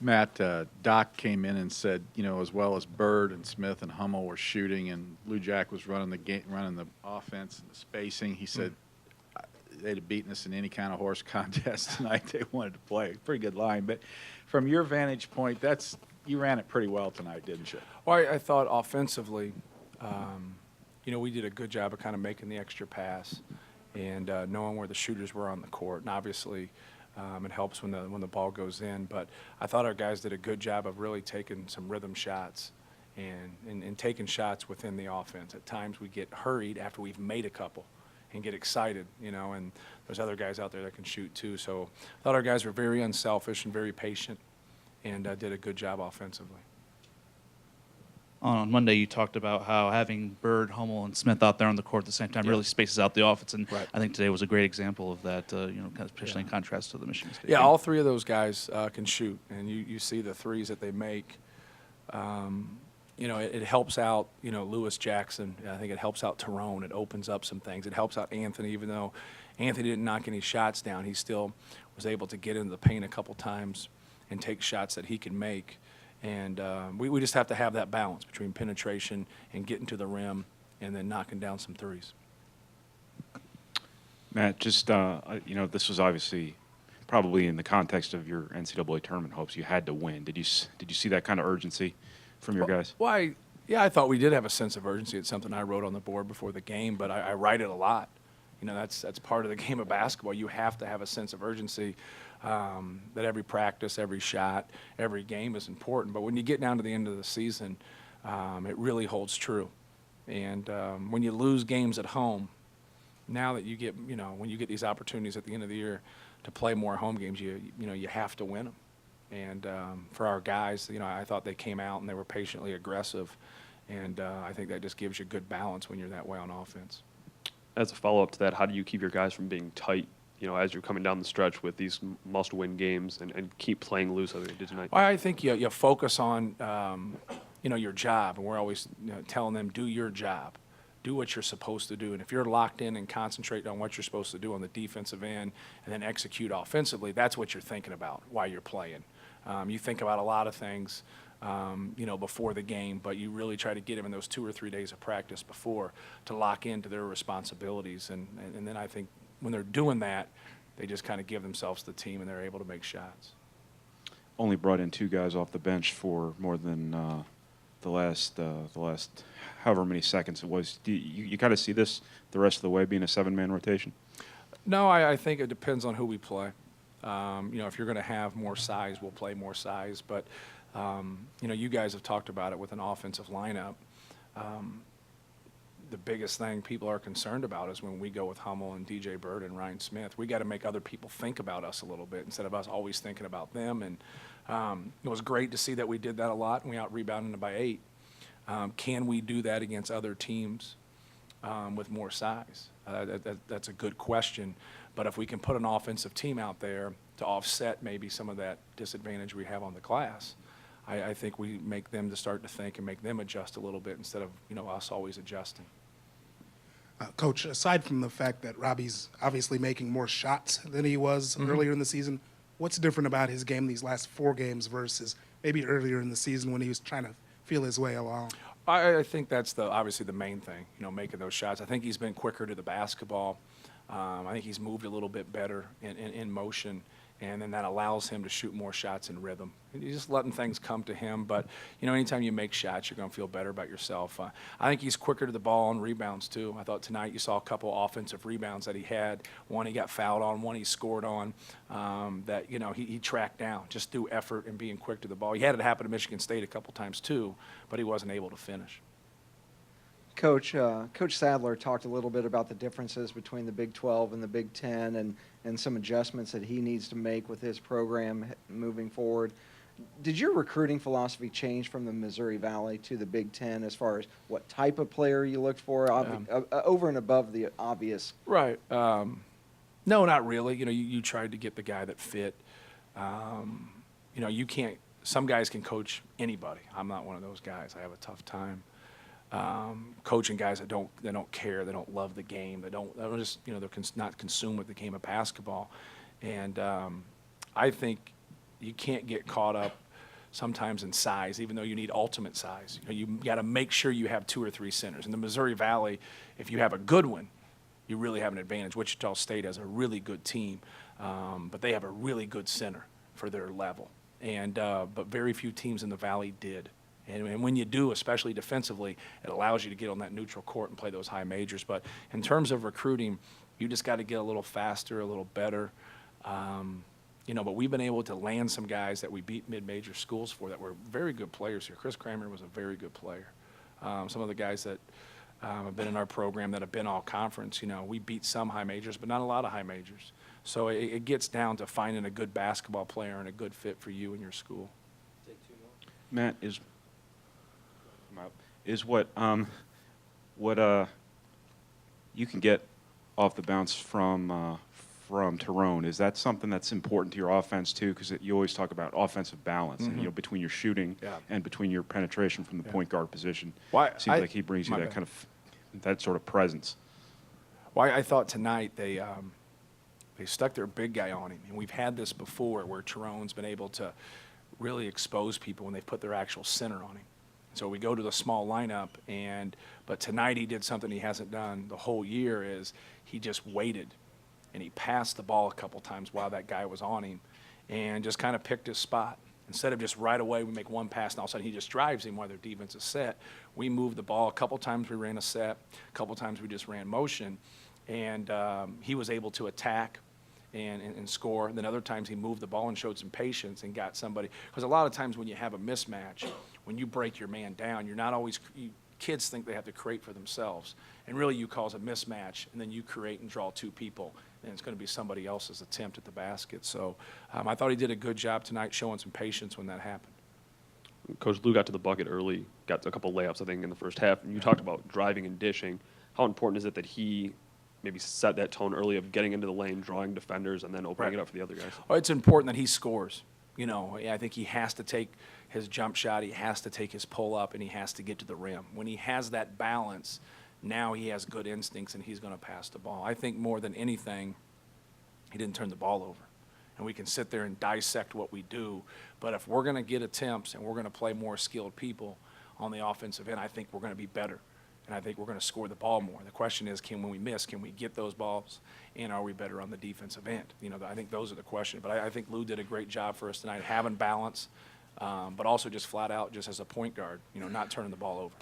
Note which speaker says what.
Speaker 1: Matt, Doc came in and said, as well as Bird and Smith and Hummel were shooting, and Lou Jack was running the offense and the spacing. He said they'd have beaten us in any kind of horse contest tonight. They wanted to play. Pretty good line, but from your vantage point, you ran it pretty well tonight, didn't you?
Speaker 2: Well, I thought offensively, we did a good job of kind of making the extra pass and knowing where the shooters were on the court. And obviously, it helps when the ball goes in. But I thought our guys did a good job of really taking some rhythm shots and taking shots within the offense. At times we get hurried after we've made a couple and get excited, and there's other guys out there that can shoot too. So I thought our guys were very unselfish and very patient and did a good job offensively.
Speaker 3: On Monday, you talked about how having Bird, Hummel, and Smith out there on the court at the same time really spaces out the offense, and
Speaker 2: right.
Speaker 3: I think today was a great example of that, kind of especially in contrast to the Michigan State
Speaker 2: Yeah,
Speaker 3: game.
Speaker 2: all three of those guys can shoot, and you see the threes that they make. It helps out, Lewis Jackson. I think it helps out Tyrone. It opens up some things. It helps out Anthony, even though Anthony didn't knock any shots down. He still was able to get into the paint a couple times and take shots that he can make. And we just have to have that balance between penetration and getting to the rim and then knocking down some threes.
Speaker 4: Matt, just, this was obviously probably in the context of your NCAA tournament hopes. You had to win. Did you see that kind of urgency from your guys?
Speaker 2: Well, I thought we did have a sense of urgency. It's something I wrote on the board before the game, but I write it a lot. That's part of the game of basketball. You have to have a sense of urgency. That every practice, every shot, every game is important. But when you get down to the end of the season, it really holds true. And when you lose games at home, now that you get, when you get these opportunities at the end of the year to play more home games, you have to win them. And for our guys, I thought they came out and they were patiently aggressive. And I think that just gives you good balance when you're that way on offense.
Speaker 5: As a follow-up to that, how do you keep your guys from being tight, as you're coming down the stretch with these must-win games and keep playing loose as they did tonight?
Speaker 2: Well, I think you focus on, your job, and we're always telling them, do your job. Do what you're supposed to do. And if you're locked in and concentrate on what you're supposed to do on the defensive end and then execute offensively, that's what you're thinking about while you're playing. You think about a lot of things, before the game, but you really try to get them in those 2 or 3 days of practice before to lock into their responsibilities. And then I think when they're doing that, they just kind of give themselves the team and they're able to make shots.
Speaker 4: Only brought in 2 guys off the bench for more than the last however many seconds it was. Do you kind of see this the rest of the way being a 7-man rotation?
Speaker 2: No, I think it depends on who we play. If you're going to have more size, we'll play more size. But, you guys have talked about it with an offensive lineup. The biggest thing people are concerned about is when we go with Hummel and DJ Bird and Ryan Smith, we got to make other people think about us a little bit instead of us always thinking about them. And it was great to see that we did that a lot, and we out-rebounded them by 8. Can we do that against other teams with more size? That's a good question. But if we can put an offensive team out there to offset maybe some of that disadvantage we have on the glass, I think we make them to start to think and make them adjust a little bit instead of us always adjusting.
Speaker 6: Coach, aside from the fact that Robbie's obviously making more shots than he was earlier in the season, what's different about his game these last 4 games versus maybe earlier in the season when he was trying to feel his way along?
Speaker 2: I think that's obviously the main thing, making those shots. I think he's been quicker to the basketball. I think he's moved a little bit better in motion, and then that allows him to shoot more shots in rhythm. He's just letting things come to him. But, anytime you make shots, you're going to feel better about yourself. I think he's quicker to the ball on rebounds, too. I thought tonight you saw a couple offensive rebounds that he had. One he got fouled on, one he scored on, that, he tracked down just through effort and being quick to the ball. He had it happen to Michigan State a couple times, too, but he wasn't able to finish.
Speaker 7: Coach Sadler talked a little bit about the differences between the Big 12 and the Big 10 and some adjustments that he needs to make with his program moving forward. Did your recruiting philosophy change from the Missouri Valley to the Big 10 as far as what type of player you looked for over and above the obvious?
Speaker 2: Right. No, not really. You tried to get the guy that fit. You can't – some guys can coach anybody. I'm not one of those guys. I have a tough time. Coaching guys that don't care, they don't love the game, they're not consumed with the game of basketball, and I think you can't get caught up sometimes in size, even though you need ultimate size. You got to make sure you have 2 or 3 centers. In the Missouri Valley, if you have a good one, you really have an advantage. Wichita State has a really good team, but they have a really good center for their level. And but very few teams in the Valley did. And when you do, especially defensively, it allows you to get on that neutral court and play those high majors. But in terms of recruiting, you just got to get a little faster, a little better. But we've been able to land some guys that we beat mid-major schools for that were very good players here. Chris Kramer was a very good player. Some of the guys that have been in our program that have been all conference, we beat some high majors, but not a lot of high majors. So it gets down to finding a good basketball player and a good fit for you and your school.
Speaker 4: Matt, what you can get off the bounce from Tyrone, is that something that's important to your offense too? Because you always talk about offensive balance, and between your shooting and between your penetration from the point guard position. Seems like he brings you that kind of that sort of presence.
Speaker 2: Why I thought tonight they stuck their big guy on him, and we've had this before where Tyrone's been able to really expose people when they put their actual center on him. So we go to the small lineup, but tonight he did something he hasn't done the whole year. Is he just waited, and he passed the ball a couple times while that guy was on him, and just kind of picked his spot. Instead of just right away we make one pass and all of a sudden he just drives him while their defense is set, we moved the ball. A couple times we ran a set, a couple times we just ran motion, and he was able to attack and score. And then other times he moved the ball and showed some patience and got somebody. Because a lot of times when you have a mismatch, when you break your man down, you're not always kids think they have to create for themselves. And really you cause a mismatch, and then you create and draw 2 people, and it's going to be somebody else's attempt at the basket. So I thought he did a good job tonight showing some patience when that happened.
Speaker 5: Coach Lou got to the bucket early, got a couple layups, I think, in the first half. And you talked about driving and dishing. How important is it that he maybe set that tone early of getting into the lane, drawing defenders, and then opening it up for the other guys?
Speaker 2: Oh, it's important that he scores. I think he has to take his jump shot, he has to take his pull-up, and he has to get to the rim. When he has that balance, now he has good instincts, and he's going to pass the ball. I think more than anything, he didn't turn the ball over. And we can sit there and dissect what we do, but if we're going to get attempts and we're going to play more skilled people on the offensive end, I think we're going to be better. And I think we're going to score the ball more. The question is, when we miss, can we get those balls, and are we better on the defensive end? I think those are the questions. But I think Lou did a great job for us tonight, having balance, but also just flat out, just as a point guard, not turning the ball over.